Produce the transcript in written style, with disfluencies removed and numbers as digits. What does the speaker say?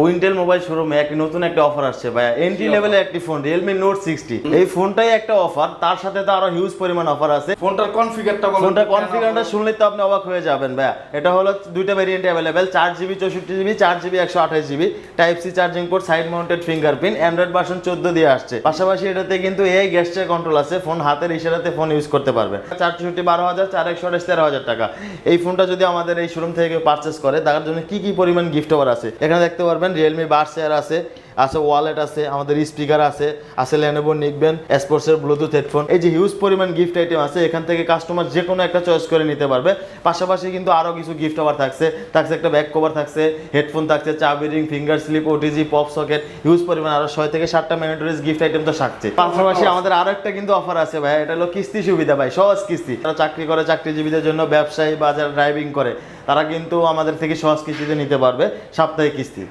Wintel mobile শোরুমে একটি নতুন একটা অফার আসছে ভাইয়া, এন্ট্রি লেভেলের একটি ফোন Realme Note 60। এই ফোনটাই একটা অফার, তার সাথে তো আরো হিউজ পরিমাণ অফার আছে। ফোনটার কনফিগারটা বলেন। ফোনটা কনফিগারটা শুনলে তো আপনি অবাক হয়ে যাবেন ভাইয়া। এটা হলো দুইটা variant available, 4GB 64GB, 4GB 128GB, type C charging port, side mounted fingerprint, Android version 14 দিয়ে আসছে। পাশাপাশি এটাতে কিন্তু এই গেস্টার কন্ট্রোল আছে, ফোন হাতের ইশারাতে ফোন ইউজ করতে পারবে। 464 12,000, 4128 13,000 টাকা। এই ফোনটা যদি আমাদের এই শোরুম থেকে পারচেস করে তার জন্য কি কি পরিমাণ গিফট অফার আছে এখানে দেখতে পারবেন। Realme বাডস এয়ার আছে, ওয়ালেট আছে, আমাদের স্পিকার আছে Lenovo নিকবেন স্পোর্টসের ব্লুটুথ হেডফোন। এই যে হিউজ পরিমাণ গিফট আইটেম আছে, এখান থেকে কাস্টমার যে কোনো একটা চয়েস করে নিতে পারবে। পাশাপাশি কিন্তু আরও কিছু গিফট অফার থাকছে একটা ব্যাক কভার থাকছে, হেডফোন থাকছে, চাবি ring, finger slip, OTG, pop socket, huge পরিমাণ আরও 6 থেকে 7টা ম্যান্ডেটরিজ গিফট আইটেম তো থাকছে। পাশাপাশি আমাদের আরও একটা কিন্তু অফার আছে ভাই, এটা হলো কিস্তি সুবিধা ভাই, সহজ কিস্তি। যারা চাকরি করে, চাকরিজীবীদের জন্য, ব্যবসায়ী বা যারা ড্রাইভিং করে তারা কিন্তু আমাদের থেকে সহজ কিস্তিতে নিতে পারবে, সাপ্তাহিক কিস্তি।